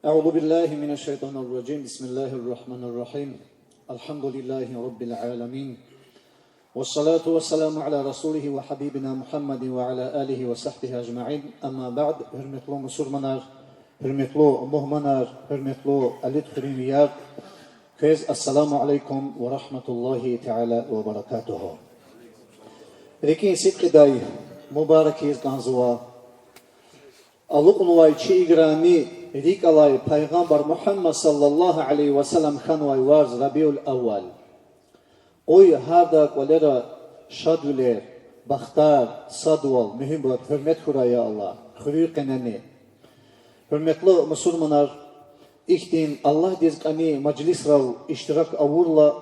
أعوذ بالله من الشيطان الرجيم بسم الله الرحمن الرحيم الحمد لله رب العالمين والصلاة والسلام على رسوله وحبيبنا محمد وعلى آله وصحبه أجمعين أما بعد hürmetli Müslümanlar, hürmetli muhmanar, hürmetli alit hürmiyar Kez assalamu alaikum wa rahmatullahi ta'ala wa barakatuhu Rekin sidqiday mübarekiz ganzuva Aluqnuvay çi igrami Rikalay Peygamber Muhammed sallallahu aleyhi ve sellem khanvay varz Rabiul Awwal. Oy hardak valera şadüler, baxtar, sadval, mühimbat, hürmet huraya Allah. Hürü kenani. Hürmetli Müslümanlar, ihtin Allah dizgani majlis rav iştirak avurla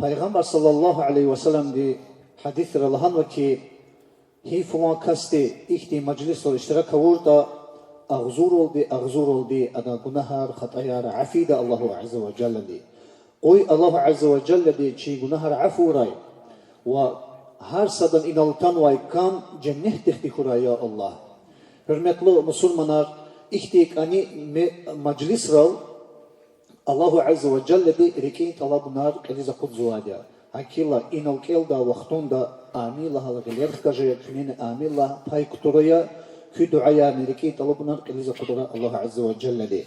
Peygamber sallallahu aleyhi ve sellem di hadis ralahan ve ki hi fulan kasti ihtin majlis rav iştirak avurda أغزور oldu أنا günahar خطايا عفيدة الله عز وجل دي أي الله عز وجل دي شيء günahar عفوراي وهر صدن inaltan vay kan cennet tehtikura ya Allah. Hürmetli Müslümanlar, ihtik ani majlis rav Allahu Azze ve Celle de rekin talabunar kaliza kudzuadya. Hakilla inal kelda vaxtunda amillah algıler kaje kmine amillah pay kuturaya Kü duaya mereki talabınar kelize kudura Allah Azze ve Celle de.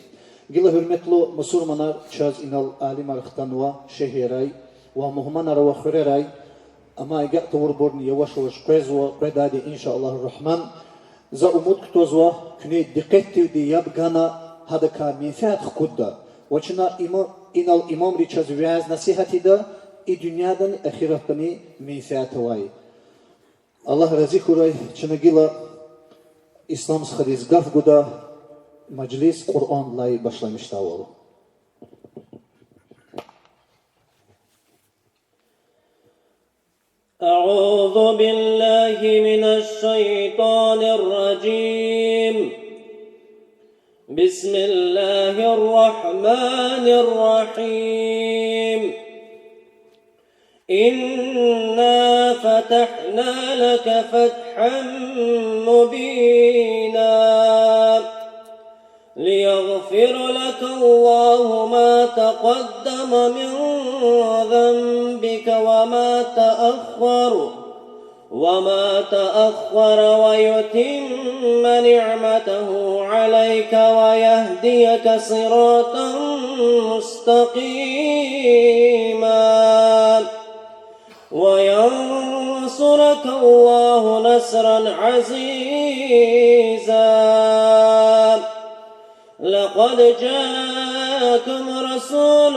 Gila hürmetli Müslümanlar çaz inal alim arıqtanva şehiray ve muhmanara ve xureray ama ega tavurborni yavaş yavaş qezva qedadi inşallahurrahman za umut ktozva küne diqqetli di yabgana hadaka menfaat kudda vaçına inal imam ri çaz vaz nasihati da i dünyadan ahiratani menfaat vay. Allah razı xuray çına gila İslam hadis gafguda majlis Kur'an'la başlamıştı oğlu. A'udhu billahi mineşşeytanirracim. Bismillahirrahmanirrahim. إنا فتحنا لك فتحا مبينا ليغفر لك الله ما تقدم من ذنبك وما تأخر ويتم نعمته عليك ويهديك صراطا مستقيما وينصرك الله نصرا عزيزا لقد جاءكم رسول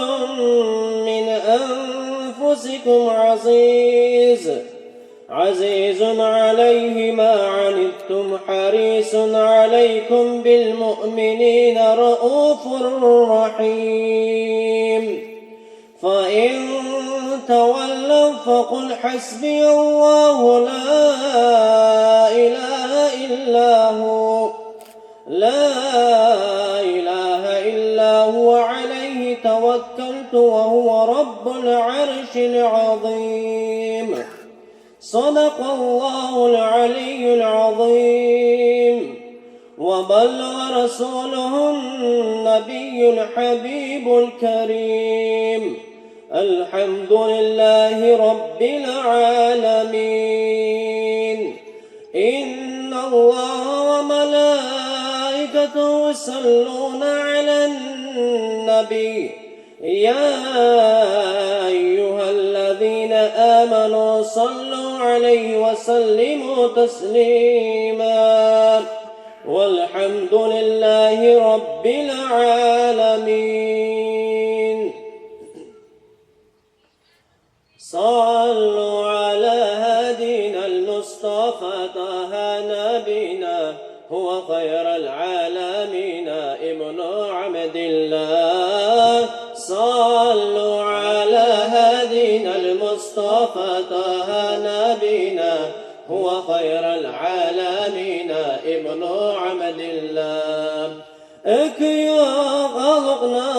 من أنفسكم عزيز عليه ما عنتم حريص عليكم بالمؤمنين رؤوف رحيم فإن تولوا فقل حسبي الله لا إله إلا هو عليه توكلت وهو رب العرش العظيم صدق الله العلي العظيم وبلغ رسوله النبي الحبيب الكريم الحمد لله رب العالمين إن الله وملائكته يصلون على النبي يا أيها الذين آمنوا صلوا عليه وسلموا تسليما والحمد لله رب العالمين صلوا على هدينا المصطفى طه نبينا هو خير العالمين ابن عبد الله صلوا على هدينا المصطفى طه نبينا هو خير العالمين ابن عبد الله اكيا خلقنا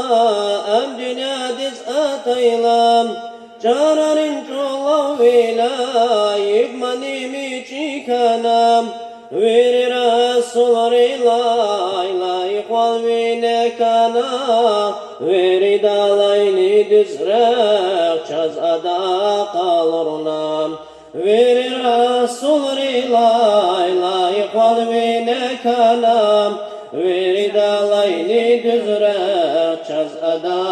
امجنا دز اتيلام جارن جولويلا يبمني ميشي كانام ويري رسول الله لا يخوال qalbine kana verid alayni düzrek çaz ada kalırnam veri Rasul rilay lay qalbine kana verid alayni düzrek çaz ada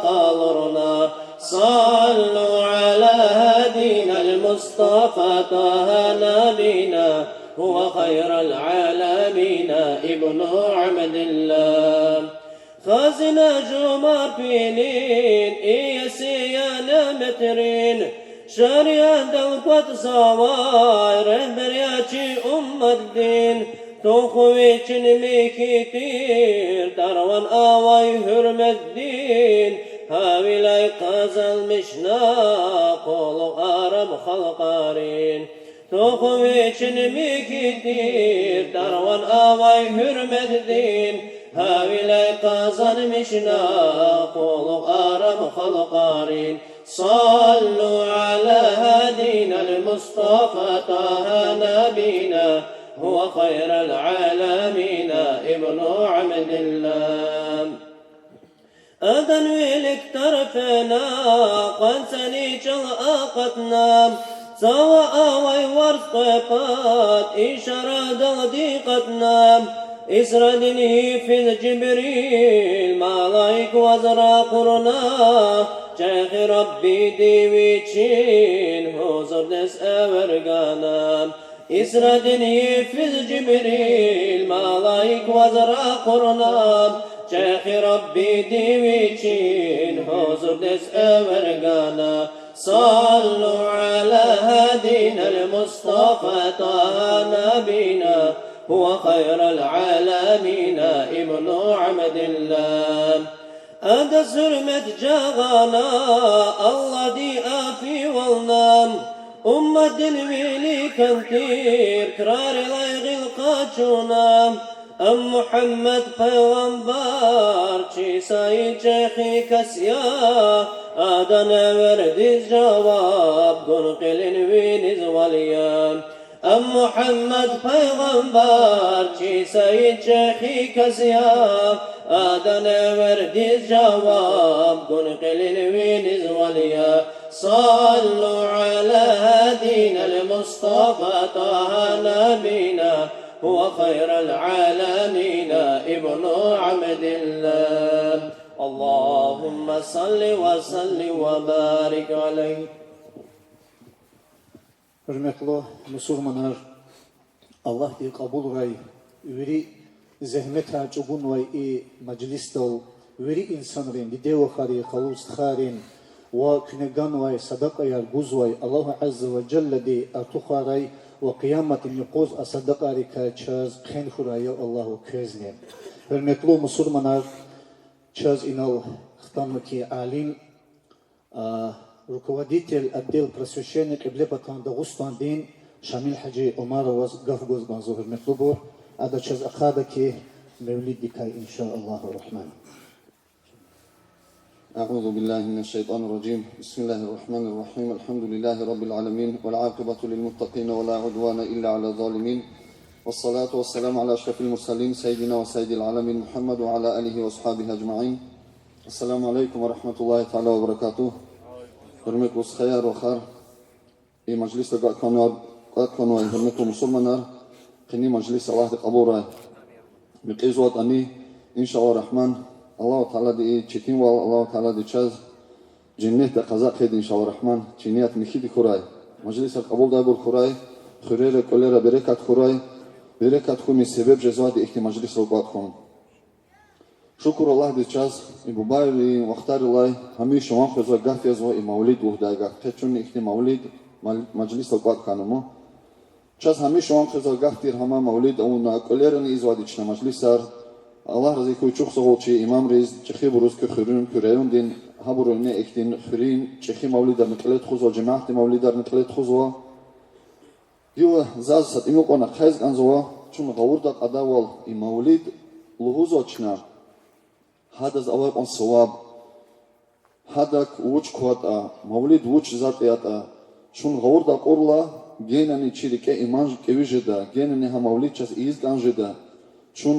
kalırnam sallu ala hadina al-Mustafa taha nabina هو خير العالمين ابن عبد الله خازن جمر فينين إيسيانا مترين شريان دلقات سواي رهبرياتي الدين توخويتشن ميكيتير دروان آواي هرم الدين هاولاي قازل مشنا قولو آرم خلقارين توخويتشن ميكيتير دروان آواي هرمت دين هاولاي قازن مشنا قولو آرم خلقارين صلوا على هدينا المصطفى طه نبينا هو خير العالمين ابن عبد الله أذن ويلك ترفنا قنسني جلقتنا سواء ويورث طيبات إشارة ضيقتنا إسردني في الجبريل ملايك وزرا قرنا شيخ ربي ديويتشين حضور دس أورغانا إسردني في الجبريل ملايك وزرا قرنا شيخ ربي ديويتشين حضور دس أورغانا صلوا على هدينا المصطفى طه نبينا هو خير العالمين ابن عبد الله أدى سرمت جاغانا الله دي آفي والنام الدين ويلي كنتير كرار لايغي القاچونا محمد پیغمبر چی ساي چخي كسيا آدنا ورد جواب قل قلن وينز واليام محمد پیغمبر چی ساي چخي كسيا آدنا ورد جواب قل قلن وينز واليام صلوا على هدينا المصطفى طه نبينا هو خير العالمين ابن عبد الله اللهم صل وسلم وبارك عليه. Hürmetli Müslümanlar, Allah di kabul ray, veri zahmet çugun vay i meclis dol, veri insanların di dev khari khalus kharin ve künegan vay sadaka yar guz vay Allah azze ve celle di artukharay ve kıyametin yuquz asadakari kaçaz khen khuraya Allahu közne. Hürmetli Müslümanlar, чаз инал хтамки алим руководитель отдел просвещения Киблепатан Дагустан дин Шамил Хаджи Умарова Гафгоз Банзухр Метлубур ада чаз ахадаки мевлид дикай иншааллаху рахман. أعوذ بالله من الشيطان الرجيم بسم الله الرحمن الرحيم الحمد لله رب العالمين والعاقبة للمتقين ولا عدوان إلا على الظالمين والصلاة والسلام على أشرف المرسلين سيدنا وسيد العالمين محمد وعلى آله وأصحابه أجمعين. السلام عليكم ورحمة الله تعالى وبركاته. حرمت خير وخير في مجلس قد كانوا حرمت مسلمنا قني مجلس الله قبورة بقيزوات أني إن شاء الله الرحمن الله تعالى دي چتين والله تعالى دي چاز جنة قضاء خيد إن شاء الله الرحمن جنيات مخيد خراي مجلس القبول دابور خراي خير كلها بركة خراي بركة خمي سبب جزوات إختي مجلس القاد خم شكر الله دي چاز إبوبايري واختار الله همي شوان خزوا قافيز وإمولد وهدايقا خيتشون إختي مولد مجلس القاد خانمو چاز همي شوان خزوا قافتير هما مولد أو ناكوليرن إزوادي چنا مجلسار Allah razı koy çok sağ ol ki imam reis çeşi buruz ki xürün küreyon din haburun ne ektin xürin çeşi mavlidar nıklet xuzwa cemaat mavlidar nıklet xuzwa yo zaz sat imo kona xayz ganzwa çun gavurda qadawal mavlid luhuzo çna hadaz awaq on sawab hadak uç kwata mavlid uç zatiyata çun gavurda qorla genani çirike iman kevijeda genani ha mavlid ças iz ganjeda çun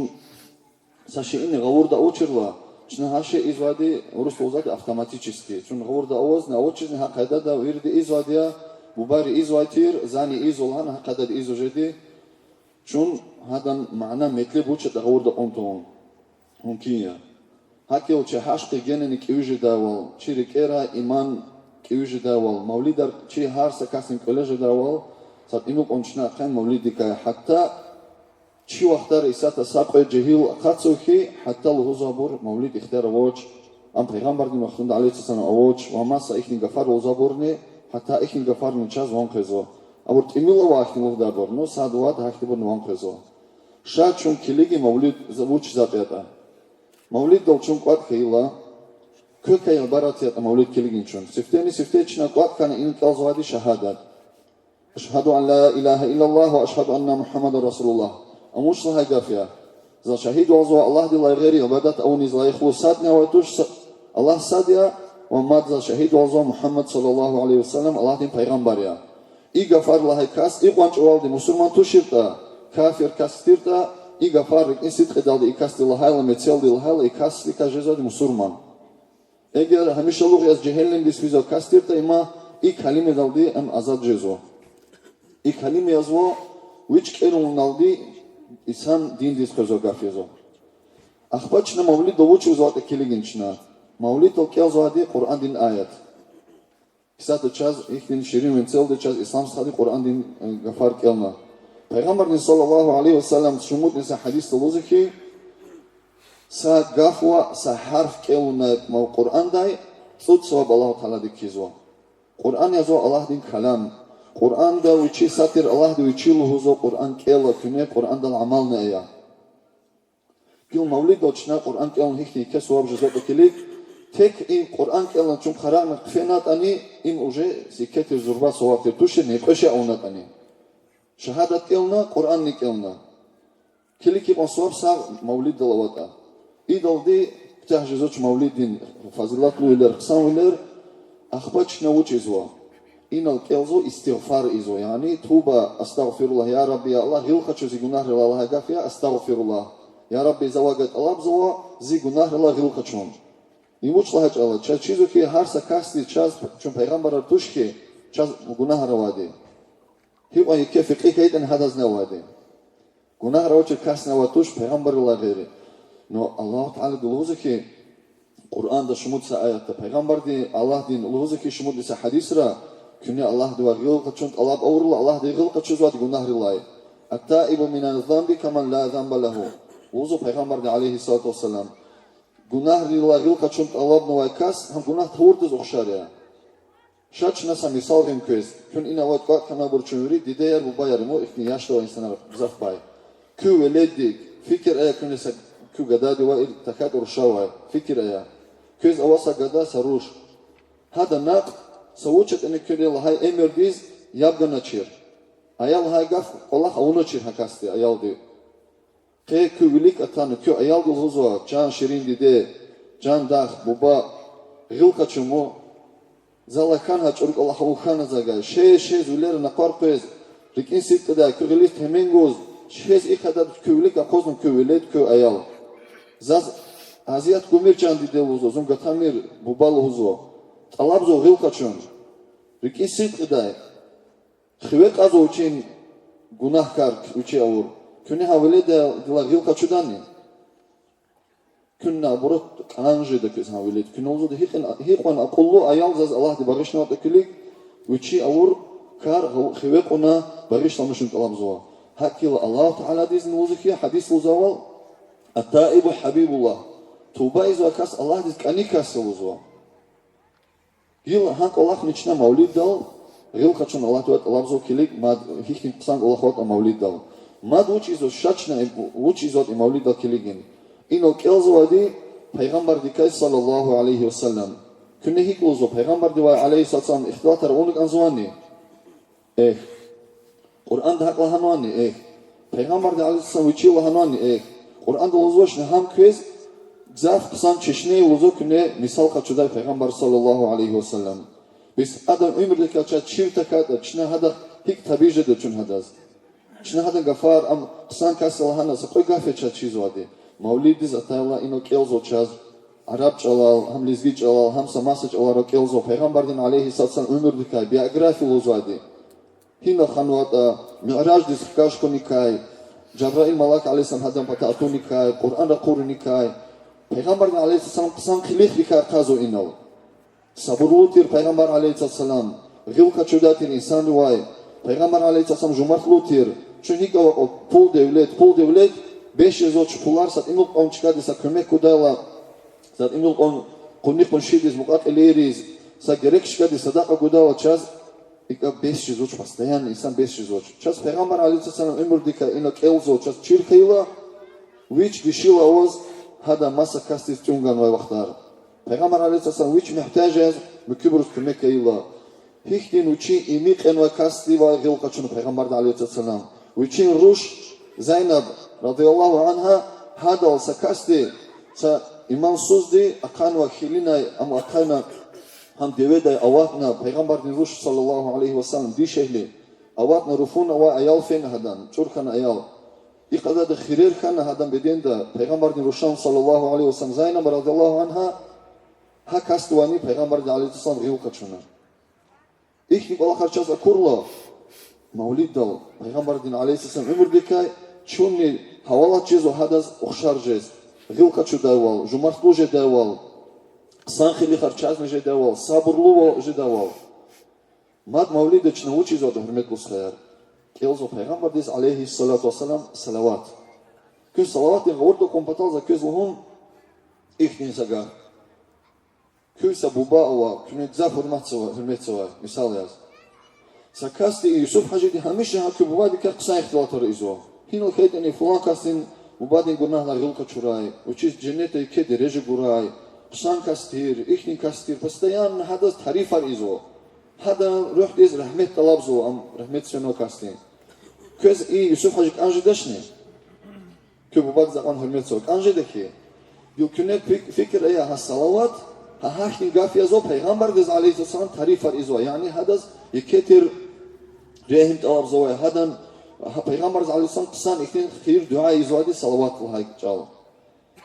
сашиини гавурда очерла, чна хаше извади урусулзади автоматически. Чун гавурда овозна очизни хақайдада вирди извадия, бубари изватир, зани изолан хақайдад изожеди. Чун хадан маъна метли бучат гавурда онтон. Мумкия. Хакил че хашқи генени кивижидавал, чи рикера иман кивижидавал, мавлидар чи харса касин квележидавал, сат инук ончна қан мавлидика хатта чи вақтар исата сақой джихил қацухи хатта лузабур мавлид ихтар воч ам пайғамбарди махтунда алейхиссалам воч ва маса ихни гафар лузабурни хатта ихни гафар нчас вон қезо абур тимила ва ихни лухдабур но садуат хактибур вон қезо ша чун килиги мавлид завуч затета мавлид дол чун қват хейла көкайл баратията мавлид килигин чун сифтени сифтечна қват кана ин қалзвади шахадат أشهد أن لا إله إلا الله وأشهد أن محمد رسول الله أموش لها قافية إذا شهيد وعزوى الله دي الله غيري وبدأت أونيز لا يخلصاتنا ويتوش الله سادية وماد إذا شهيد وعزوى محمد صلى الله عليه وسلم الله دي پیغمبريا إي غفار لها كاس إي قوانش أول دي مسلمان توشيرتا كافر كاستيرتا إي غفار رك إن صدق دال دي إي كاس دي لها ومتسيل دي لها إي كاس دي كاجزا دي مسلمان إيجر هميشه لغي از جهلن دي سويزو كاستيرتا إما إي كلمة دال دي أم أزاد جزو إي كلمة يزو ويش كيرون نالدي إنسان دين ديس كرزوغافيزو أخباتشنا مولد دووش وزوات كيليجنشنا مولد الكيل زوادي قرآن دين آيات كسات تشاز إخدين شيرين وينتل دي تشاز إسلام سخادي قرآن دين غفار كيلنا پیغمبر صلى الله عليه وسلم شمود نسا حديث تلوزكي سا غفوا سا حرف كيلنا مو قرآن داي صوت سواب الله تعالى دي كيزو قرآن يزو الله دين كلام قرآن دا ويشي ساتر الله دا ويشي لهوزو قرآن كيلا كنه قرآن دا العمال نايا كيل مولد دوشنا قرآن كيلا هيكي كسواب جزوب كليك تك إن قرآن كيلا چون خراغنا قفينات أني إن أوجه سيكتر زربا سواتر توشي نيقشي أونات أني شهادة كيلنا قرآن نكيلنا كليكي بانسواب ساغ مولد دلواتا إيدال دي بتاع جزوش مولد دين فضلات لويلر قسان ويلر أخباتشنا وچ إزوا إن الكيلزو استغفار إزو يعني توبة أستغفر الله يا ربي يا الله غلقة شو زي جناه الله قافيا أستغفر الله يا ربي زواجت الله بزوا زي جناه الله غلقة شون يموت الله الله شاز شيزو كي هارسا كاستي شاز شون پیغمبر توشكي شاز جناه روادي هو يكيف فقيه إن هذا زنوادي جناه روادي كاس نواتوش پیغمبر الله غيري نو الله تعالى قلوزكي قرآن ده شمود سآيات پیغمبر دي الله دين قلوزكي شمود دي حديث را كني الله دوا غلقة شنت الله بأورلا الله دي غلقة شزوات جناه الله التائب من الذنب كمن لا ذنب له وزو پیغمبر عليه الصلاة والسلام جناه الله غلقة شنت الله بنوا كاس هم جناه تورتز أخشاريا شاش نسا مثال غيم كويس كن إنا وقت قات كما برچونوري ديدير بباير مو إخني ياشتوا إنسان بزاف باي كو ولدك فكر أيا كن نسا كو قدادي وإر تكاد رشاوه فكر أيا كويس أواسا قدا سروش هذا ناق سوچت إن كري الله هاي أمر ديز يبغى نشير أيال هاي قف الله أو نشير هكاستي أيال دي كي كوليك أتانو كيو أيال دي الهزوة جان شيرين دي دي جان داخ بوبا غلقة شمو زالا كان هاتشورك الله أو خان زاقا شي زولير نقار قويز ركين سيت كدا كغليت همين غوز شيز إخداد كوليك أقوزن كوليت كو أيال زاز عزيات كومير جان دي دي الهزوة زم قطامير بوبا الهزوة طلاب زو غلقة شون ركين سيت كدا خويق أزو وچين گناه کار وچي أور كوني هاولي دلا غلقة شداني كنا برد قانجي دكيز هاولي كنا وزو ده هيقوان أقولو أيال زاز الله دي بغيشنا وتكليك وچي أور كار خويقنا بغيشنا مشن طلاب زوا هكي الله تعالى ديزن وزكي حديث وزوال التائب حبيب الله توبا إزوا كاس الله ديز كاني كاس وزوا يلا هاك الله نيشنا مولد دال غير كاتشون الله توات الله بزو كليك ما هيك قسان الله خوات مولد دال ما دوچ إزو شاتشنا وچ إزوات مولد دال كليكين إنه كيلزو دي پیغمبر ديكاي صلى الله عليه وسلم كنا هيك لوزو پیغمبر دي عليه الصلاة والسلام اختلاط رونك أنزواني قرآن ده حق لهنواني پیغمبر دي عليه الصلاة والسلام وچي لهنواني قرآن ده لوزوش نهم كويز زاف قسان چشنه لوزو كنا مثال قاتشو پیغمبر صلى الله عليه وسلم بس adam ömürdeki çift takat çne hada hik tabije de çun hadas çne hada gafar am qsan kas Allahna sa qoy gafe çat çiz wadi Mavlidis atayla ino kelzo çaz. Arap çalal, ham lizgi çalal, ham samasa çalal kelzo. Peygamberdin aleyhisselam ömür dikay, biyografi uzadi. Hina xanwata, mi'raj dis kashko nikay. Cebrail malak aleyhisselam hadam patatu nikay, Kur'an raquru nikay. Peygamberdin aleyhisselam kısan khilih nikay qazo inal. Saburlutir Peygamber aleyhisselam. Gılka çödatir insan rivay. Peygamber aleyhisselam jumartlutir. Çünkü o pul devlet 500 oç pullar sat imul on çıkardı sa kömek kudayla. Sat imul on kunnik konşidiz mukat eleriz. Sa gerek çıkardı sadaka kudayla çaz. İka 500 oç pastayan insan 500 oç. Çaz Peygamber aleyhisselam ömür dika inok elzo çaz çirkayla. Viç dişila oz hada masa kastis tüngan vay vaktar. Peygamber aleyhisselam viç muhtajaz mükübrüz kömek kayla. Hiktin uçi imik en ve kasti ve gılka çunu Peygamber aleyhisselam. Uçin Ruş Zeynep radıyallahu anha hada olsa kasti sa iman suzdi akan ve hilinay ama akayna ham deveday avatna Peygamberin Ruş sallallahu aleyhi ve sellem di şehli avatna rufuna ve ayal fen hadan çurkan ayal İqada da khirir kan hadan bedenda Peygamberin Ruşan sallallahu aleyhi ve sellem Zeynep radıyallahu anha ha kastvani Peygamberin aleyhisselam gılka çunu İhnik Allah karşıza kurla Mavlid dal Peygamberin aleyhisselam ömür dikay çunni havalat cezo hadas oxşar cez gılka çu daval jumartlu je daval sankhili karşıza je daval saburlu je daval mad Mavlid için uçi zo hürmetli xayar kelzo Peygamberin aleyhissalatu vesselam salavat köz salavat en ordo kompatal za köz luhum ihnin saga köz buba ova künet za hürmet var misal yaz Sakasti Yusuf Hacı hamisha hakı mubadi ka kısa ihtilatları izo. Hino khaytani falan kastin mubadi gunahlar gılka çuray. Uçiz cennete ke derece guray. Kısan kastir, ihni kastir. Pastayan hadas tarifar izo. Hada ruh diz rahmet talabzo am rahmet seno kastin. Köz Yusuf Hacı anjıdaşne. Kö mubadi zaman hürmet sok. Anjıdaki. Bil künet fikir aya has salavat. Ha hahni gafiyazo Peygamber diz aleyhisselam tarifar izo. Yani hadas yeketir Rehim talab zoya hadan Peygamber aleyhisselam kısan iktin khir dua izvadi salavatullah çal.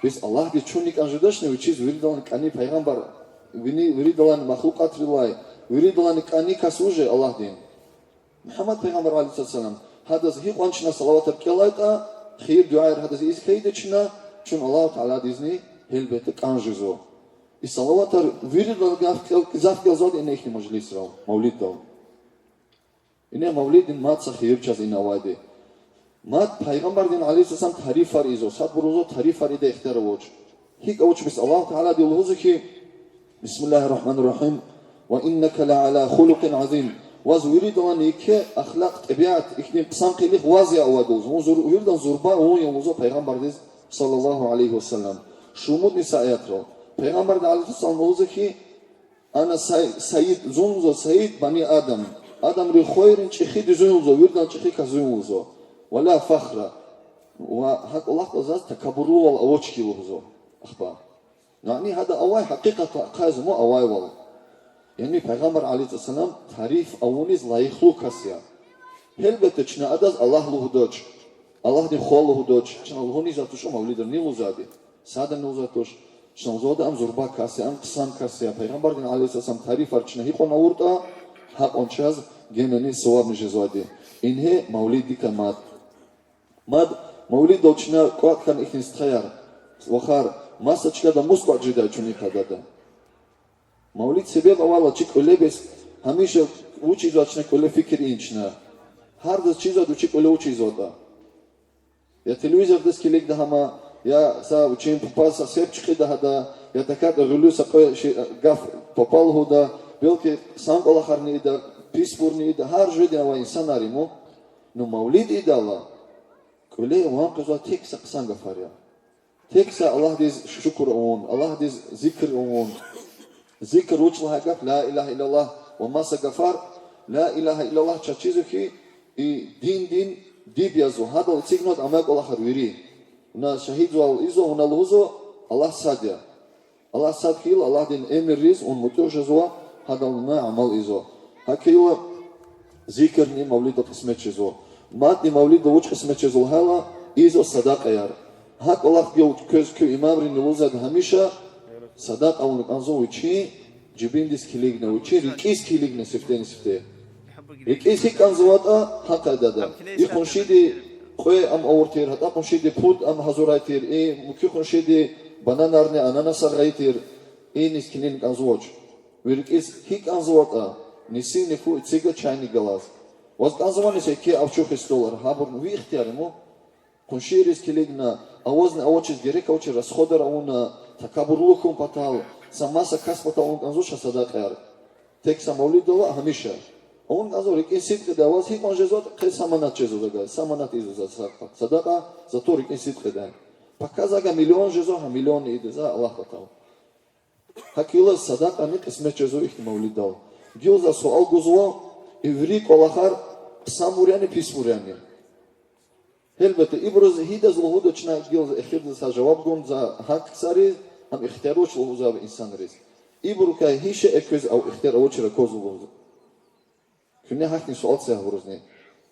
Biz Allah di çunnik anjıdaşne uçiz viridalan kani Peygamber viridalan mahlukat rilay viridalan kani kasuje Allah din. Muhammed Peygamber aleyhisselam hadas hi qançna salavat kelayta khir dua hadas iz khaydeçna çun Allah Teala dizni helbete kanjızo. I salavatar viridalan gafkel zodi ne ihni majlis rav mavlid dal. İne mavlidin mat sakhir çaz inavadi. Mat Peygamberin aleyhisselam tarifar izo. Sad buruzo tarifar ide ihtiyar voç. Hik avuç bis Allah Teala diyor ki Bismillahirrahmanirrahim ve inneke la ala khuluqin azim. Vaz yuridan iki ahlak tabiat ikni qisam qilih vazya avaduz. Uzur yuridan zurba o yomuzo Peygamberimiz sallallahu aleyhi ve sellem. Şumud nisa ayatro. Peygamber aleyhisselam diyor ki ana sayyid zunzo sayyid bani Adam. Adam ri khoyrin çixi düzünüzo, yurdan çixi kazünüzo. Wala fakhra. Wa hak Allah tazaz takabburu wal awchki wuzo. Akhba. Yani hada away haqiqat qazmu away wal. Yani Peygamber aleyhisselam tarif avuniz layıklı kasya. Elbette çna adaz Allah luhudoç. Allah din khol luhudoç. Çna luhuni zatuş o mavlidir niluzadi. Sadan niluzatoş. Çna zoda am zurba kasya am qsan kasya. Peygamber aleyhisselam tarif arçna hi qona urta hak onçaz geneni sevabını jezvadi. İnhe mavlidi kamat. Mad mavlid doçna qatkan ihtin stayar. Vakhar masaçka da musqa cida çuni kadada. Mavlid sebeb avalla çık öyle bes hamisha uçi zaçna öyle fikir inçna. Har da çiza duçik öyle uçi zoda. Ya televizyon deskelek daha ma ya sa uçin papasa sep çıkı daha da ya takat rulu sa gaf papal hoda belki sank olaharni da pispurni da har jede va insan arimo no mavlid idala kule wa qazwa tek sa qsan gafar ya tek sa Allah diz şükür on Allah diz zikr on zikr uçla gaf la ilahe illallah ve ma sa gafar la ilahe illallah çaçizu ki din dib yazo hada signot amak olahar veri na şahid wal izo ona luzo Allah sadya Allah sadkil Allah din emriz on mutojazo hada ma amal izo hakiywa zikr ni mavlid qismet çizo mat ni mavlid uç qismet çizo hala izo sadaqa yar Hak Allah diyor köz kö imamrin ulzad hamisha sadak avun anzo uçi cibindis kiligna uçi rikis kiligna sifteni sifte. Rikis hik anzovata hak adada. İkonşidi koy am avortir hatta konşidi put am hazuraytir. Mukü konşidi bananarne ananasar gaytir. Niskinin anzovoç. Rikis hik anzovata nisi nifu tsiga çayni galaz. Was anzovani se ki avçuk istolar habur vi ihtiyarımı. Конширис келегна авозне авочис герека очи расхода рауна такабурлухум патал самаса кас патал анзуша садақар тек самолидова хамиша он азор икинсит кеда авоз хикон жезот қе саманат жезодага саманат изуза садақа затор икинсит кеда показага миллион жезо ха миллион идеза Аллах патал хакила садақа не қисмет жезо ихти мавлидал гилза суал гузво иври колахар самуряни писмуряни Elbette, ibroz hida zluhudo çna gilz ekhirde sa cevap gon za hak sari am ikhtiyaroç luhuza be insanriz. İbru kay hişe eköz av ikhtiyar avçra kozuluz. Künne hakni sual sa horuzne.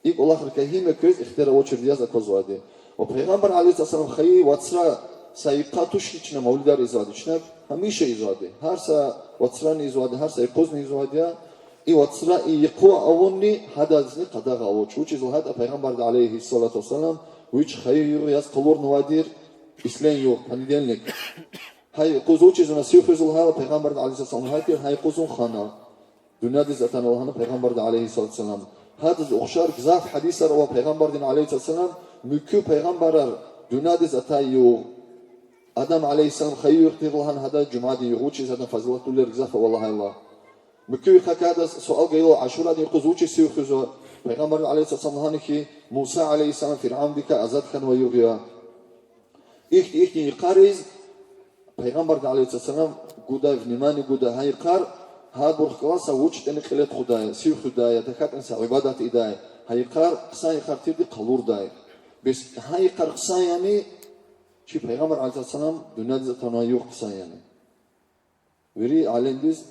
İk Allah kay hime köz ikhtiyar avçr diyaza kozwadi. O peygamber aleyhisselam khayi watsra sayqatush içne mavlidar izadi içne hamisha izadi. Her sa watsran izadi, her sa kozni izadi. İvatsra iqu avunni hadazni qadaga avç. Uç izlhat peygamber aleyhissalatu vesselam uç khayr yas qulur nadir islam yok. Hanidenlik. Hay quzuç izna siyufuzul hala peygamber aleyhissalatu vesselam hay quzun khana. Dünyada zaten Allah'ın peygamber aleyhissalatu vesselam. Hadis oxşar güzel hadisler o peygamber aleyhissalatu vesselam mükü peygamberler dünyada zaten yok. Adam aleyhissalam khayr yaqtirlan hada cumadi uç zaten faziletler güzel vallahi Allah. Mükü hakada sual geliyor Aşura diye kuzuçi siyuhuzo Peygamber aleyhisselam hani ki Musa aleyhisselam Firavun dika azat kan ve yuğya İhti yıkarız Peygamber aleyhisselam guda vnimani guda hayqar had burkhklasa uçteni qilet khudaya siyuh khudaya takat insa ibadat idaya hayqar qsa yıkar tirdi qalur day biz hayqar qsa yani ki Peygamber aleyhisselam dünyada tanı yok qsa yani veri alendiz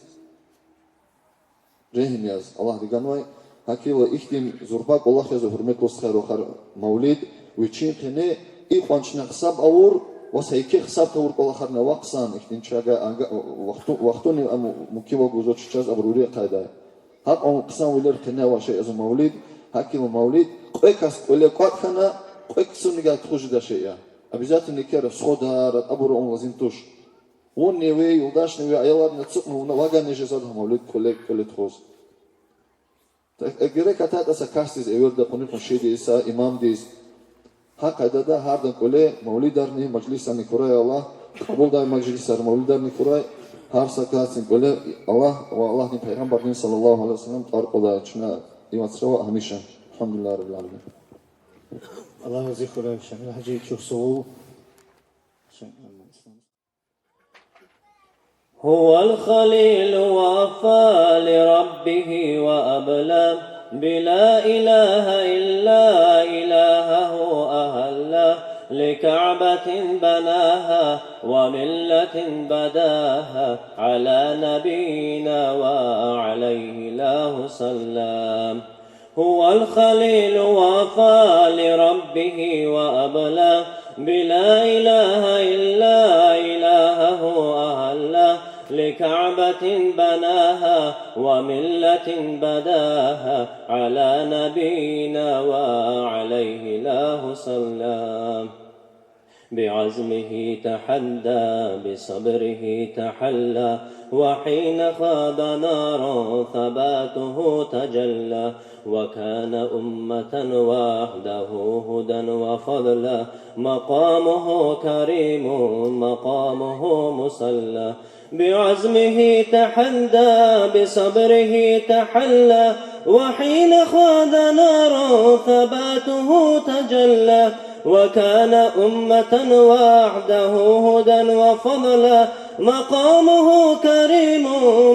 Rehim yaz. Allah diganvay. Hakila ihtim zurbak Allah yazı hürmet olsun oxar mavlid ve çiğne ilk vançına hesap avur ve sayki hesap tavur kolahar ne vaqsan ihtim çaga vaqtuni am mukiva guzotçaz abruri qayda. Hak on qısan ular qina ve şey az mavlid. Hakila mavlid qoykas öyle qatxana qoyksuniga txujda şeyya. Обязательно кера сходар абур он вазинтуш. Он не вы, удаш не вы, ayarlarına çıkma, ona vaga ne cezad hamavlid kolek txoz. Gerek atat asa kastiz everde konuşun şeydiyse, imam deyiz. Hakada da hardan kole mavlidarni, majlisani kuray Allah, kabulday majlisar mavlidarni kuray, har sakasin kole Allah ve Allah'ın peygamberin sallallahu aleyhi ve sellem tarq ola çına imatsrava hamişa. Elhamdülillah rabbil alamin. Allah'a zikra şamil hacı çok soğuk. هو الخليل وفى لربه وأبلى بلا إله إلا إلهه أهلا لكعبة بناها وملة بداها على نبينا وعليه الله سلام هو الخليل وفى لربه وأبلى بلا إله إلا إلهه أهلا لكعبة بناها وملة بداها على نبينا وعليه الله سلام بعزمه تحدى بصبره تحلى وحين خاض نارا ثباته تجلى وكان أمة وحده هدى وفضلا مقامه كريم مقامه مصلى بعزمه تحدى بصبره تحلى وحين خاض نارا ثباته تجلى وكان أمة وحده هدى وفضلا مقامه كريم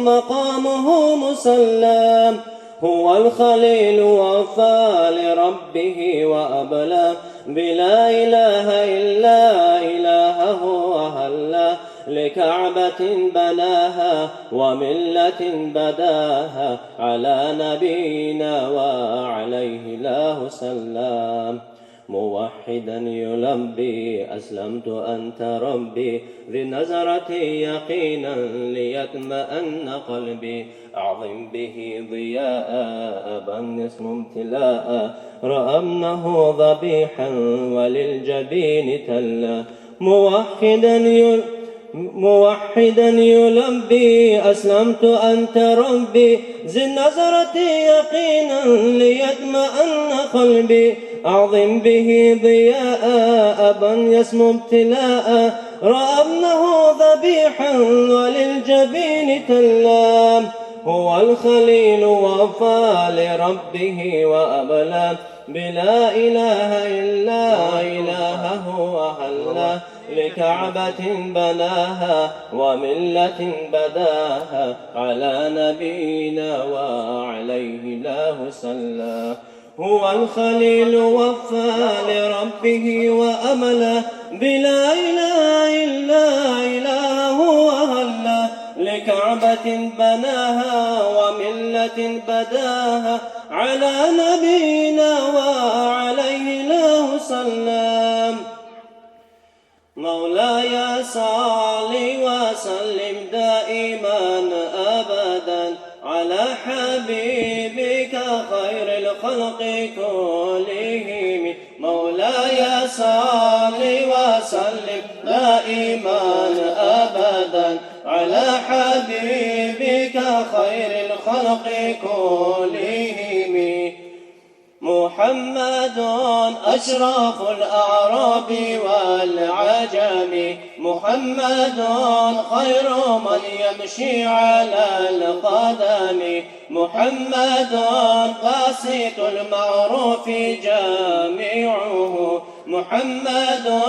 مقامه مسلم هو الخليل وفى لربه وأبلى بلا إله إلا إلهه أهلا لكعبة بناها وملة بداها على نبينا وعليه الله سلام موحدا يلبي أسلمت أنت ربي ذي نزرة يقينا ليطمئن قلبي أعظم به ضياء أبا اسم امتلاء رأمنه ذبيحا وللجبين تلا موحدا يلبي أسلمت أنت ربي ذي النزرة يقينا ليطمئن قلبي أعظم به ضياء أبا يسمو ابتلاء رأمنه ذبيحا وللجبين تلا هو الخليل وفى لربه وأبلى بلا إله إلا إلهه وهلا لكعبة بناها وملة بداها على نبينا وعليه الله صلى هو الخليل وفى لربه وأملا بلا إله إلا إلهه وهلا لكعبة بناها وملة بداها على نبينا وعليه الله صلى مولاي صل وسلم دائما أبدا على حبيبك خير الخلق كلهم مولاي صل وسلم دائما أبدا على حبيبك خير الخلق كلهم محمد أشرف الأعراب والعجم محمد خير من يمشي على القدم محمد قاسط المعروف جامعه محمد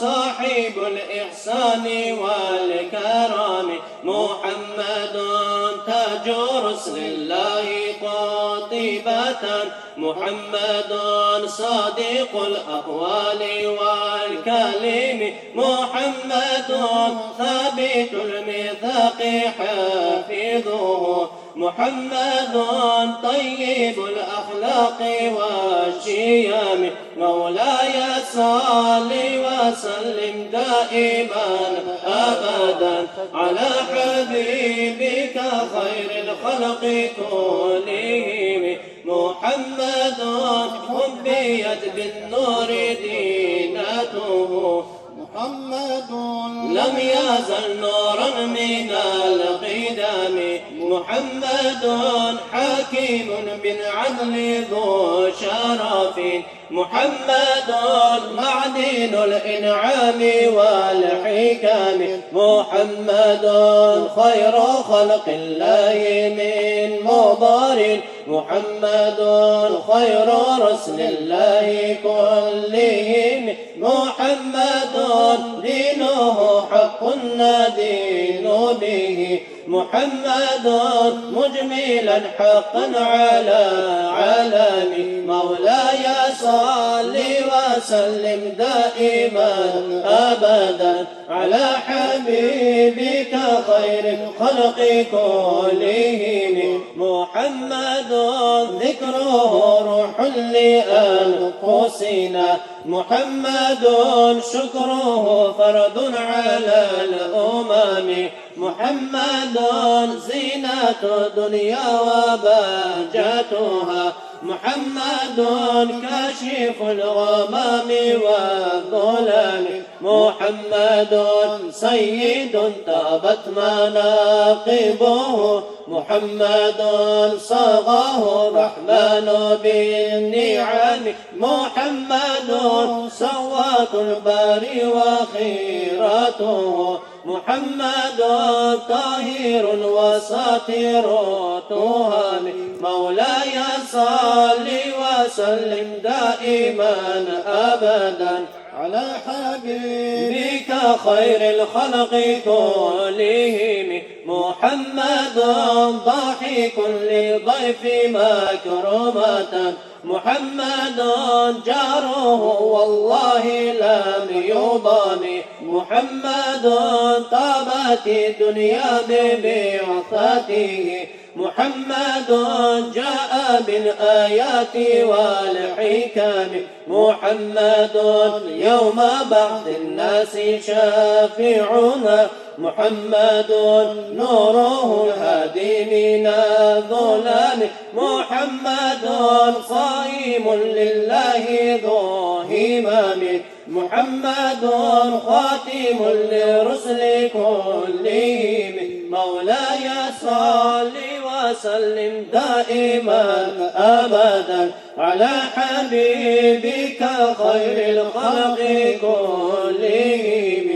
صاحب الإحسان والكرم محمد تاج رسل الله قاطبة محمد صادق الأقوال والكلم محمد ثابت الميثاق حافظه محمد طيب الأخلاق والشيم مولاي صل وسلم دائما أبدا على حبيبك خير الخلق كلهم محمد حبيت بالنور دينته محمد لم يزل نورا من القدم محمد حكيم بالعدل ذو شرف محمد معدن الإنعام والحكم محمد خير خلق الله من مضار محمد خير رسل الله كلهم محمد دينه حق ندين به محمد مجملا حقا على علم مولاي صل وسلم دائما أبدا على حبيبك خير الخلق كلهم محمد ذكره روح لأنفسنا محمد شكره فرد على الأمم محمد زينة الدنيا وبهجتها محمد كاشف الغمام والظلام محمد سيد طابت مناقبه محمد صاغه الرحمن بالنعم محمد صوات الباري وخيرته محمد طاهر وساتر تهم مولاي صل وسلم دائما أبدا على حبيبك خير الخلق كلهم محمد ضاحك لضيف مكرمة محمد جاره والله لم يضام محمد طابت الدنيا ببعثته محمد جاء بالآيات والحكم محمد يوم بعث الناس شافعنا محمد نوره الهادي من الظلام محمد صائم لله ذو همام محمد خاتم للرسل كلهم مولاي صل وسلم دائما أبدا على حبيبك خير الخلق كلهم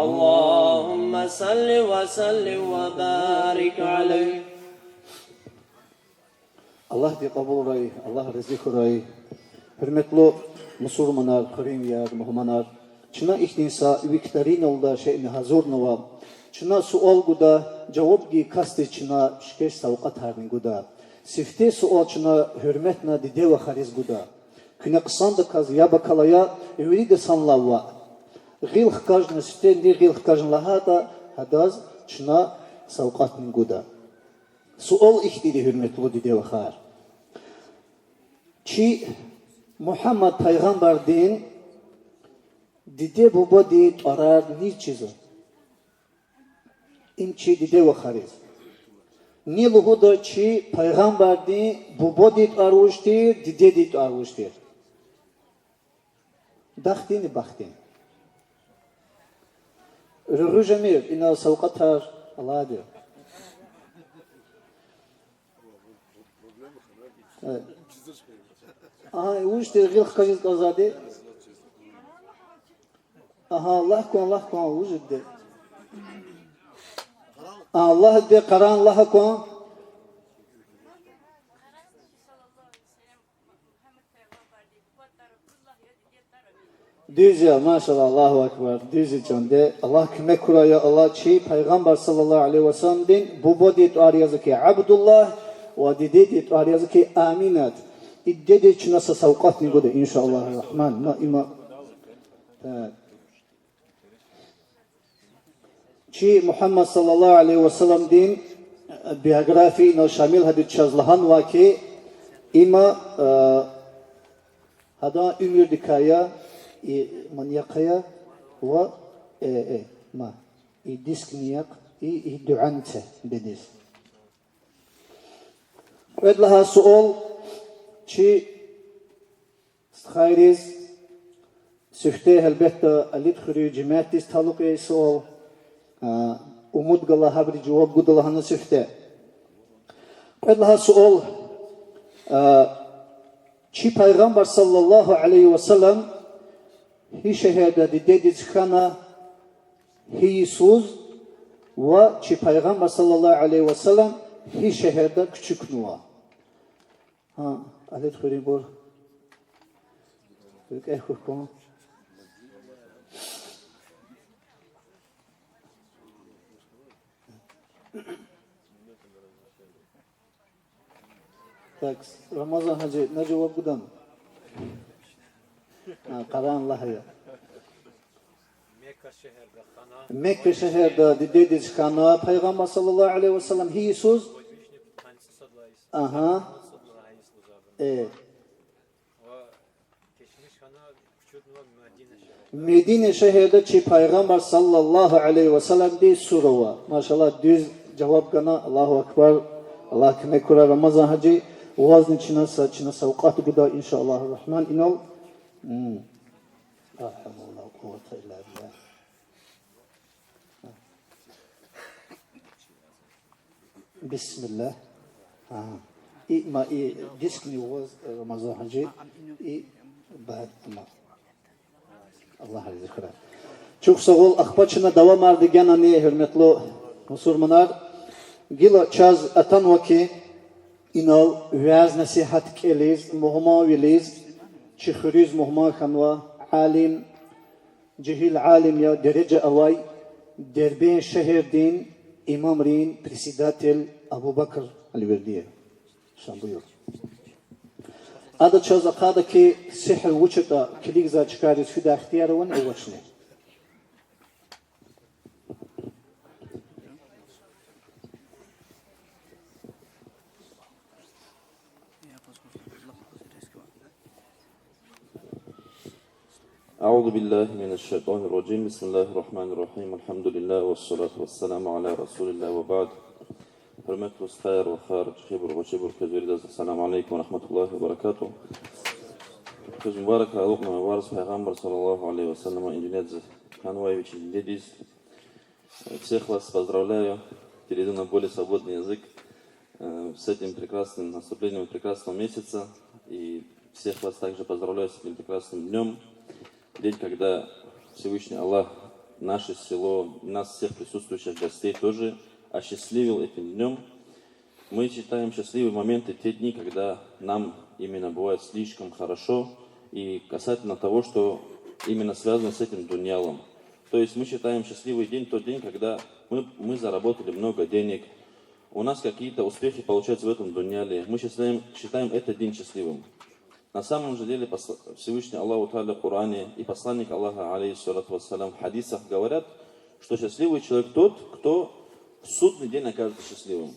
اللهم صل وسلم وبارك عليه. Allah de kabul olayı, Allah rızık olayı. Hürmetli Müslümanlar, Hürriyar, Mühmanlar. Çına ihtinsa üviktarin olda şeyini hazır nova. Çına sual guda cevap gi kasti çına şikeş savqat harni guda. Sifte sual çına hürmetna dide ve hariz guda. Küne kısandı kaz ya bakalaya evri de sanlava. Gil hkajna siftendi gil hkajna hada hadaz çına savqat min guda. Sual ihtidi hürmetli dide ve har. Çi Muhammed Peygamber din dide baba di arar ni çizo. İmçi dide ve hariz. Ni luhuda çi Peygamber di baba di aruştir, dide di aruştir. Dahtini bahtin. Ruhu Jamir ina savqatar Allah diyor. Evet. Aha, uçtu gil kajit azadi. Aha, Allah kon uçtu. Allah de karan Allah kon. Düzce maşallah Allahu ekber. Düzce çönde Allah kime kuraya Allah çi Peygamber sallallahu aleyhi ve sellem din bu bodit ariyazı ki Abdullah ve didit ariyazı ki Aminat. İddede çınasa savqat ni gode inşallah rahman na ima. Çi Muhammed sallallahu aleyhi ve sellem din biyografi na şamil hadit çazlahan vaki ima hada ümür dikaya manyakaya ve ma disk niyak duante bedis. Vedlaha sual çi khayriz süfte elbette alit khuri cemaatis taluk sual umud gala habri cevap gudalahana süfte. Vedlaha sual çi Peygamber sallallahu aleyhi ve sellem hi şehirde dediz khana hi suz ve çi Peygamber sallallahu aleyhi ve sellem hi şehirde küçük nuva. Ha, alet khuri bor. Büyük ehkun. Tak, Ramazan hacı ne cevap budan? Karan Allah'a ya. Mekke şehirde dediz khana Peygamber sallallahu aleyhi ve sellem hi suz. Aha. Medine şehirde çi Peygamber sallallahu aleyhi ve sellem de surava. Maşallah düz cevap gana Allahu ekber. Allah kime kura Ramazan hacı vazn çina savqat guda inşallah rahman inal. La havle ve la kuvvete illa billah. Bismillah. Ma diskni was Ramazan hacı بعد Allah razı olsun. Çok sağ ol. Akbaçına devam ardıgan ani hürmetli Müslümanlar. Gila çaz atan vaki inal vaz nasihat keliz muhma veliz çikhriz muhma khanwa alim cehil alim ya derece avay derbe şehir din imam rin presidatel Abu Bakr al-Verdiye. Şan buyur. Ada çözakada ki sihr uçta kiligza çıkarız füda ihtiyarı wan uçne. أعوذ بالله من الشيطان الرجيم بسم الله الرحمن الرحيم الحمد لله والصلاة والسلام على رسول الله وبعد Hürmetli ustalar ve hariç hibur ve şibur kezveriz. Assalamu alaikum ve rahmatullahi ve barakatuh. Köz mübarek alukna ve varız Peygamber sallallahu aleyhi ve sellem инженер Ханваевич Ледис. Всех вас поздравляю. Перейду на более свободный язык с этим прекрасным наступлением прекрасного месяца. И всех вас также поздравляю с этим прекрасным днем. День, когда Всевышний Аллах наше село, нас всех присутствующих гостей тоже осчастливил этим днем. Мы считаем счастливые моменты те дни, когда нам именно бывает слишком хорошо, и касательно того, что именно связано с этим дуньялом. То есть мы считаем счастливый день тот день, когда мы заработали много денег, у нас какие-то успехи получаются в этом дуньяле, мы считаем этот день счастливым. На самом же деле Всевышний Аллах в Коране и посланник Аллаха, алейхиссалату вассалям, в хадисах говорят, что счастливый человек тот, кто в судный день окажется счастливым.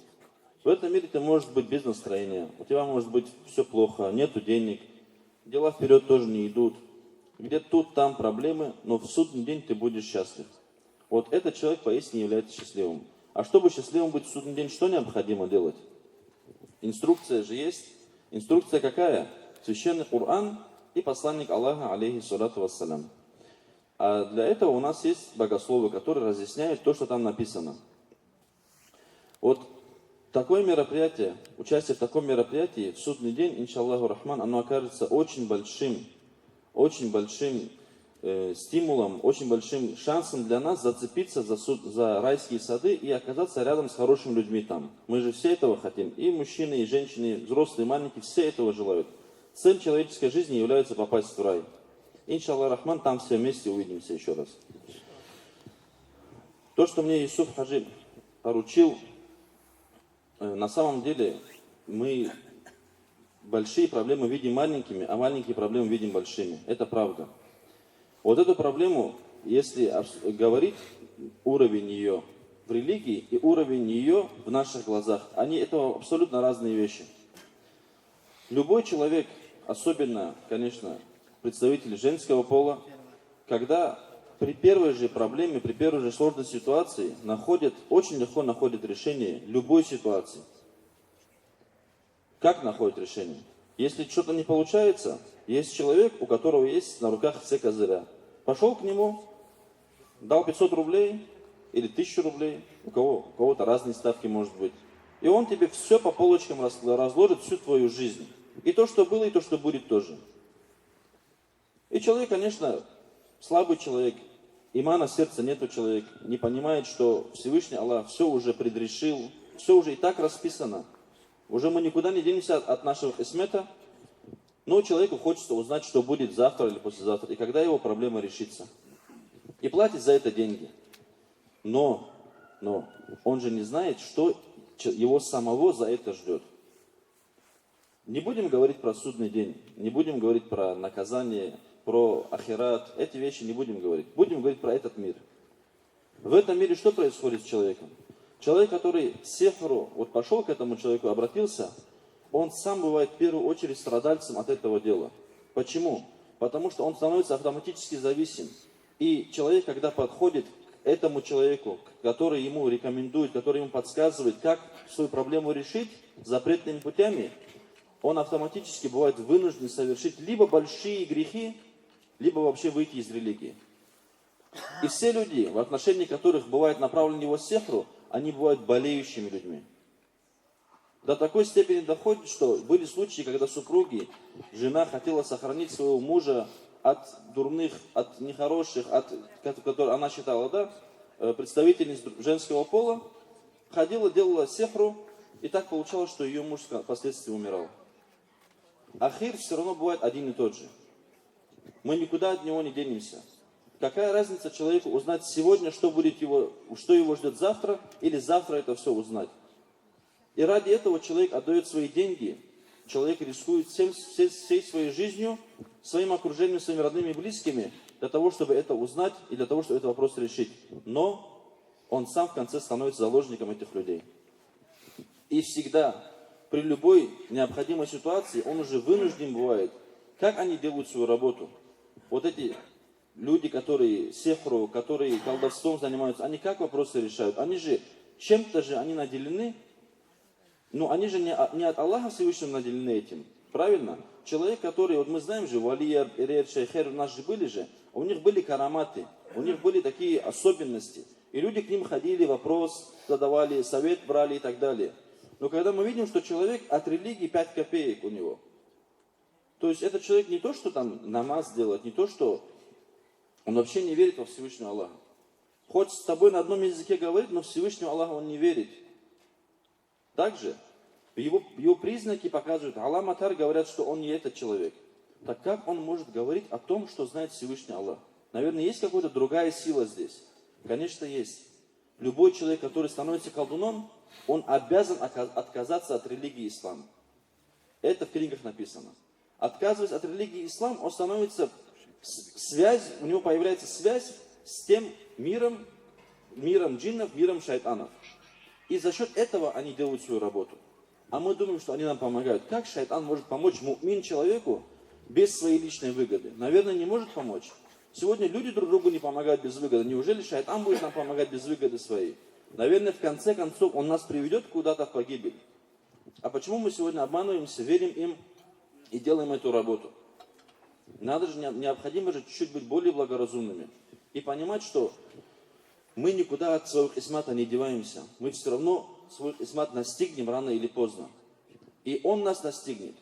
В этом мире ты можешь быть без настроения, у тебя может быть все плохо, нету денег, дела вперед тоже не идут, где тут, там проблемы, но в судный день ты будешь счастлив. Вот этот человек поистине является счастливым. А чтобы счастливым быть в судный день, что необходимо делать? Инструкция же есть. Инструкция какая? Священный Коран и посланник Аллаха, алейхиссалату вассалям. А для этого у нас есть богословы, которые разъясняют то, что там написано. Вот такое мероприятие, участие в таком мероприятии в судный день, иншаллаху рахман, оно окажется очень большим стимулом, очень большим шансом для нас зацепиться за райские сады и оказаться рядом с хорошими людьми там. Мы же все этого хотим. И мужчины, и женщины, и взрослые, и маленькие, все этого желают. Цель человеческой жизни является попасть в рай. Иншаллах рахман, там все вместе увидимся еще раз. То, что мне Юсуф Хаджи поручил, на самом деле мы большие проблемы видим маленькими, а маленькие проблемы видим большими. Это правда. Вот эту проблему, если говорить, уровень ее в религии и уровень ее в наших глазах, это абсолютно разные вещи. Любой человек, особенно, конечно, представители женского пола, когда при первой же проблеме, при первой же сложной ситуации очень легко находят решение любой ситуации. Как находят решение? Если что-то не получается, есть человек, у которого есть на руках все козыря. Пошел к нему, дал 500 рублей или 1000 рублей, у кого-то разные ставки может быть. И он тебе все по полочкам разложит, всю твою жизнь. И то, что было, и то, что будет тоже. И человек, конечно, слабый человек, имана в сердце нету человек, не понимает, что Всевышний Аллах все уже предрешил, все уже и так расписано. Уже мы никуда не денемся от нашего исмета, но человеку хочется узнать, что будет завтра или послезавтра, и когда его проблема решится. И платит за это деньги. Но он же не знает, что его самого за это ждет. Не будем говорить про судный день, не будем говорить про наказание, про ахират, эти вещи не будем говорить. Будем говорить про этот мир. В этом мире что происходит с человеком? Человек, который сехру, пошел к этому человеку, обратился, он сам бывает в первую очередь страдальцем от этого дела. Почему? Потому что он становится автоматически зависим. И человек, когда подходит к этому человеку, который ему рекомендует, который ему подсказывает, как свою проблему решить запретными путями, он автоматически бывает вынужден совершить либо большие грехи, либо вообще выйти из религии. И все люди, в отношении которых бывает направлен его сехру, они бывают болеющими людьми. До такой степени доходит, что были случаи, когда супруги, жена хотела сохранить своего мужа от дурных, от нехороших, которые она считала, представительниц женского пола, ходила, делала сехру, и так получалось, что ее муж впоследствии умирал. Ахир все равно бывает один и тот же. Мы никуда от него не денемся. Какая разница человеку узнать сегодня, что его ждет завтра, или завтра это все узнать? И ради этого человек отдает свои деньги, человек рискует всей своей жизнью, своим окружением, своими родными и близкими, для того, чтобы это узнать и для того, чтобы этот вопрос решить. Но он сам в конце становится заложником этих людей. И всегда, при любой необходимой ситуации, он уже вынужден бывает. Как они делают свою работу? Вот эти люди, которые сихру, которые колдовством занимаются, они как вопросы решают? Они же, чем-то же они наделены, но они же не от Аллаха Всевышнего наделены этим. Правильно? Человек, который, вот мы знаем же, Валия, Ирер, Шейхер, у нас же были же, у них были караматы, у них были такие особенности. И люди к ним ходили, вопрос задавали, совет брали и так далее. Но когда мы видим, что человек от религии 5 копеек у него, то есть этот человек не то, что там намаз делает, не то, что он вообще не верит во Всевышнего Аллаха. Хоть с тобой на одном языке говорит, но Всевышнего Аллаха он не верит. Также его признаки показывают, Аламатар говорят, что он не этот человек. Так как он может говорить о том, что знает Всевышний Аллах? Наверное, есть какая-то другая сила здесь. Конечно, есть. Любой человек, который становится колдуном, он обязан отказаться от религии ислама. Это в книгах написано. Отказываясь от религии ислам, он становится у него появляется связь с тем миром джиннов, миром шайтанов. И за счет этого они делают свою работу. А мы думаем, что они нам помогают. Как шайтан может помочь мумин человеку без своей личной выгоды? Наверное, не может помочь. Сегодня люди друг другу не помогают без выгоды. Неужели шайтан будет нам помогать без выгоды своей? Наверное, в конце концов, он нас приведет куда-то в погибель. А почему мы сегодня обманываемся, верим им и делаем эту работу? Надо же, необходимо же чуть-чуть быть более благоразумными. И понимать, что мы никуда от своего исмата не деваемся. Мы все равно свой исмат настигнем рано или поздно. И он нас настигнет.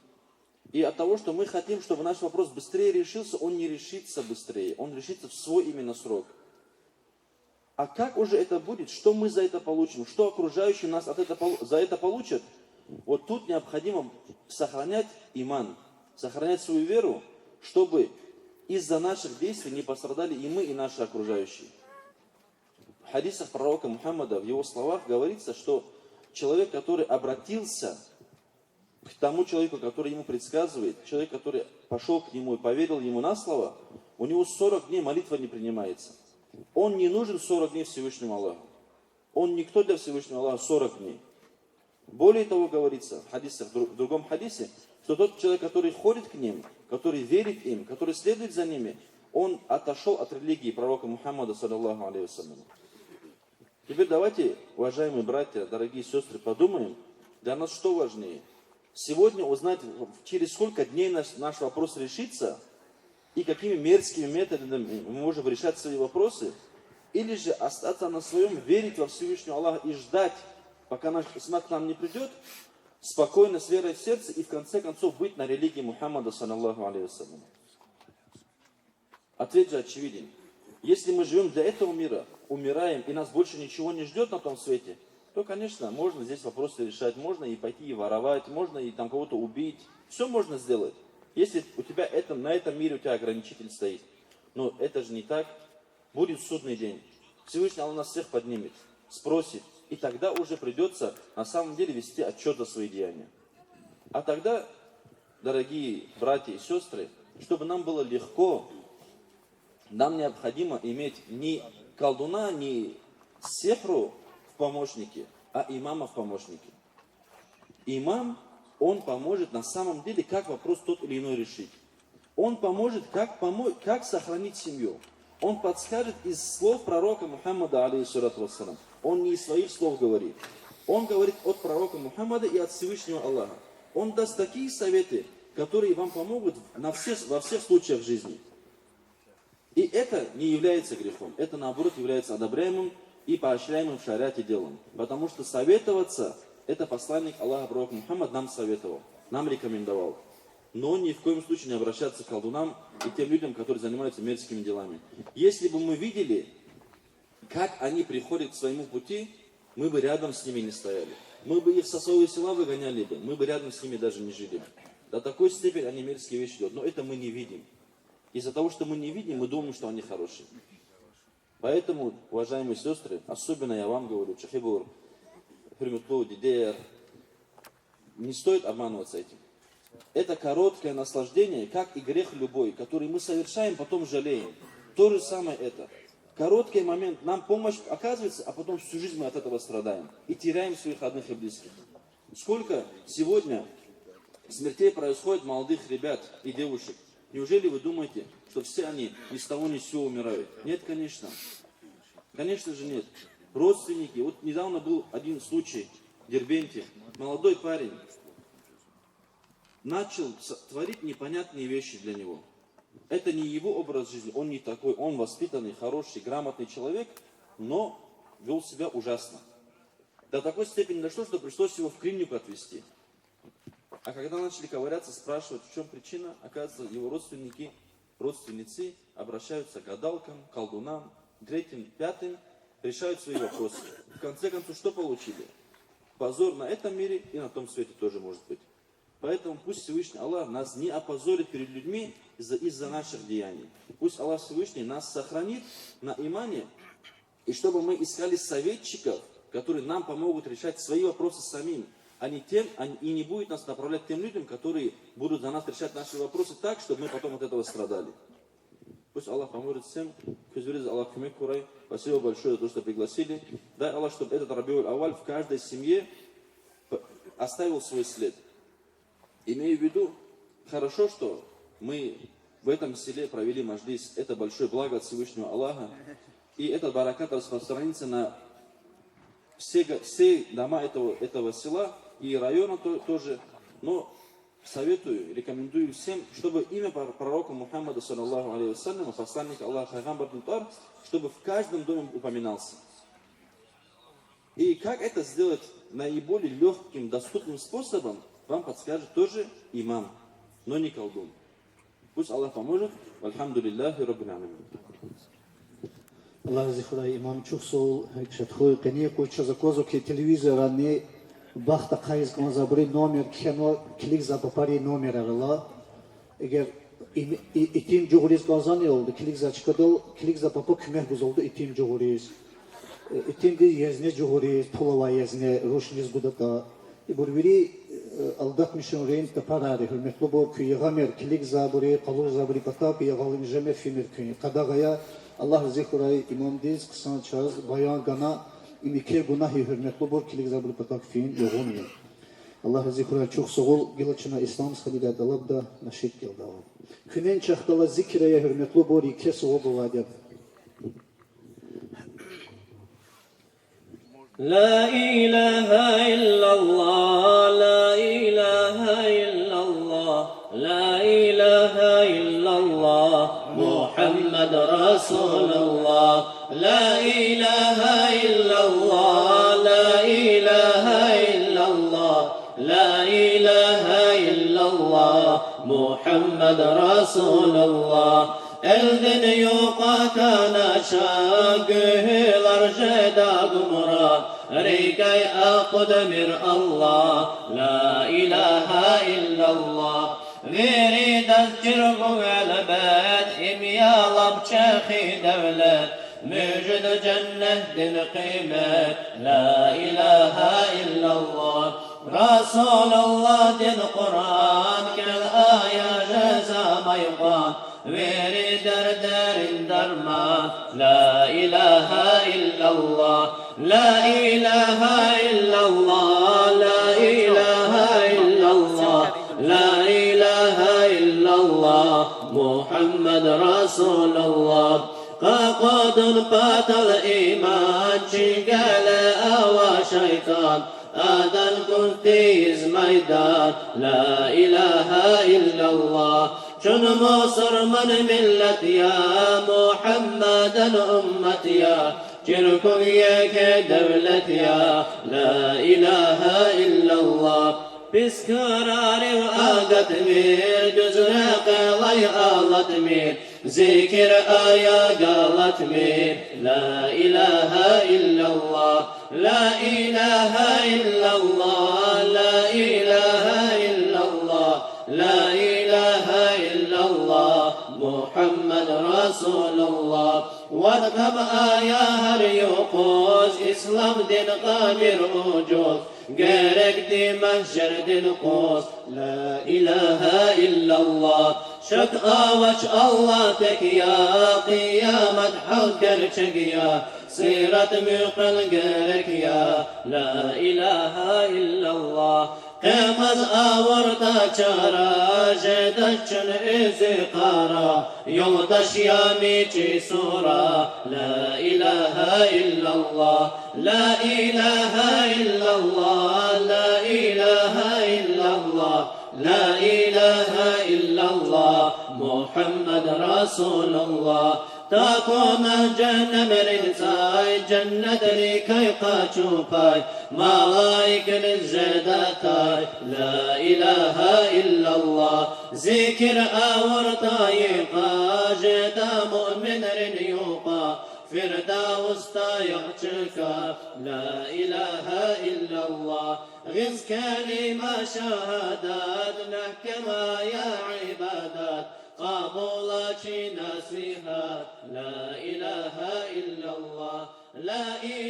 И от того, что мы хотим, чтобы наш вопрос быстрее решился, он не решится быстрее. Он решится в свой именно срок. А как уже это будет? Что мы за это получим? Что окружающие нас за это получат? Вот тут необходимо сохранять иман, сохранять свою веру, чтобы из-за наших действий не пострадали и мы, и наши окружающие. В хадисах пророка Мухаммада, в его словах говорится, что человек, который обратился к тому человеку, который ему предсказывает, человек, который пошел к нему и поверил ему на слово, у него 40 дней молитва не принимается. Он не нужен 40 дней Всевышнему Аллаху. Он никто для Всевышнего Аллаха 40 дней. Более того, говорится в хадисах, в другом хадисе, что тот человек, который ходит к ним, который верит им, который следует за ними, он отошел от религии пророка Мухаммада, саллаллаху алейхи вассалям. Теперь давайте, уважаемые братья, дорогие сестры, подумаем, для нас что важнее? Сегодня узнать, через сколько дней наш вопрос решится, и какими мерзкими методами мы можем решать свои вопросы, или же остаться на своем, верить во Всевышнего Аллаха и ждать, пока наш исмат к нам не придет, спокойно, с верой в сердце, и в конце концов быть на религии Мухаммада, саллаллаху алейхи вассалям. Ответ же очевиден. Если мы живем для этого мира, умираем, и нас больше ничего не ждет на том свете, то, конечно, можно здесь вопросы решать, можно и пойти и воровать, можно и там кого-то убить. Все можно сделать, если у тебя на этом мире у тебя ограничитель стоит. Но это же не так. Будет судный день. Всевышний Аллах нас всех поднимет, спросит, и тогда уже придется на самом деле вести отчет за свои деяния. А тогда, дорогие братья и сестры, чтобы нам было легко, нам необходимо иметь не колдуна, не сехру в помощнике, а имама в помощнике. Имам, он поможет на самом деле, как вопрос тот или иной решить. Он поможет, как сохранить семью. Он подскажет из слов пророка Мухаммада, алейхиссалату вассалам. Он не из своих слов говорит. Он говорит от пророка Мухаммада и от Всевышнего Аллаха. Он даст такие советы, которые вам помогут во всех случаях жизни. И это не является грехом. Это, наоборот, является одобряемым и поощряемым в шариате делом. Потому что советоваться, это посланник Аллаха, пророк Мухаммад, нам советовал, нам рекомендовал. Но ни в коем случае не обращаться к колдунам и тем людям, которые занимаются мерзкими делами. Если бы мы видели, как они приходят к своему пути, мы бы рядом с ними не стояли. Мы бы их со своего села выгоняли бы, мы бы рядом с ними даже не жили. До такой степени они мерзкие вещи делают. Но это мы не видим. Из-за того, что мы не видим, мы думаем, что они хорошие. Поэтому, уважаемые сестры, особенно я вам говорю, Чахибур, Хримутлу, Дидер, не стоит обманываться этим. Это короткое наслаждение, как и грех любой, который мы совершаем, потом жалеем. То же самое это. Короткий момент, нам помощь оказывается, а потом всю жизнь мы от этого страдаем. И теряем своих родных и близких. Сколько сегодня смертей происходит молодых ребят и девушек. Неужели вы думаете, что все они ни с того ни с сего умирают. Нет, конечно. Конечно же нет. Родственники. Вот недавно был один случай в Дербенте. Молодой парень начал творить непонятные вещи для него. Это не его образ жизни, он не такой, он воспитанный, хороший, грамотный человек, но вел себя ужасно. До такой степени дошло, что пришлось его в клинику отвезти. А когда начали ковыряться, спрашивать, в чем причина, оказывается, его родственницы обращаются к гадалкам, колдунам, третьим, пятым, решают свои вопросы. В конце концов, что получили? Позор на этом мире и на том свете тоже может быть. Поэтому пусть Всевышний Аллах нас не опозорит перед людьми из-за наших деяний. Пусть Аллах Всевышний нас сохранит на имане, и чтобы мы искали советчиков, которые нам помогут решать свои вопросы самим, и не будет нас направлять тем людям, которые будут за нас решать наши вопросы так, чтобы мы потом от этого страдали. Пусть Аллах поможет всем. Аллах кумек курай. Спасибо большое за то, что пригласили. Дай Аллах, чтобы этот Рабиуль Авваль в каждой семье оставил свой след. Имею в виду, хорошо, что мы в этом селе провели маджлис. Это большое благо от Всевышнего Аллаха. И этот баракат распространится на все дома этого села и района тоже. Но советую, рекомендую всем, чтобы имя пророка Мухаммада, саллаллаху алейхи вассалям, посланника Аллаха, пайгамбар Мутар, чтобы в каждом доме упоминался. И как это сделать наиболее легким, доступным способом, вам подскажет тоже имам, но не колдун. Пусть Аллах поможет. Альхамдулиллахи раббил аламин. Allah zikray imam çok sol şatxoy qani koça zakozo ki televizora ne baxta qayız konzabri номер keno klik zapapari номер arala eğer itim joguriz kazanı oldu klik zaçkadı klik zapapa kümeh buz oldu itim joguriz itim de yazne joguriz pulava yazne roşniz budata burbiri aldatmışın reyn taparari hürmetli bu kuyagamer klik zaburi qalur zaburi patap yagalın jeme fimir küni qadagaya Allah zikray imam diz kısan çaz bayan gana imike gunahi hürmetli bor kilik zabul patak fin yoğun. Allah zikray çok soğul gilçina İslam salida dalab da naşit geldi. Künen çahtala zikraya hürmetli bor iki soğul buladı. La ilahe illallah, la ilahe illallah, la ilahe illallah, Muhammed Resulullah, la ilahe illallah, la ilahe illallah, la ilahe illallah, Muhammed Resulullah. Elden yuqatana şagılar jeda gumra Rikay aqdamir Allah La ilahe illallah Veri dazcir bu elbet İmyalab çehi devlet Müjid cennetin kıymet La ilahe illallah Resulullah din Kur'an Kel aya ceza mayqan Veri derderin darman La ilahe illallah La ilahe illallah La ilahe illallah La ilahe illallah Muhammed Resulullah Qaqadun patal iman Çingale ava şeytan Adan kuntiz maydan La ilahe illallah Çün Müslüman millet ya Muhammeden ümmet ya Çirkun yeke devlet ya La ilahe illallah Biz kararı ağatmir Düzüne qılay ağlatmir Zikir aya galatmir La ilahe illallah La ilahe illallah La ilahe illallah La ilahe illallah Muhammed Resulullah Vadkab aya her yokuz İslam din kamir ucuz Gerekti mahşer din kuz La ilahe illallah Şak avaç Allah tek ya Kıyamet hak gerçek ya Sırat müqil gerek ya La ilahe illallah قيمز آوردا چارا جدچن ازي قارا يولدش ياميچي سورا لا إله إلا الله لا إله إلا الله لا إله إلا الله لا إله إلا الله محمد رسول الله تقوم جنة مرنساي جنة لكي قاتشوباي ملايك للزداتاي لا إله إلا الله ذكر أورطاي قاجدا مؤمن رنيوقا فرداوس تايغتشكا لا إله إلا الله غز كلمة شهادات نحكما يا عبادات قابلة نصيحة لا إله إلا الله لا إله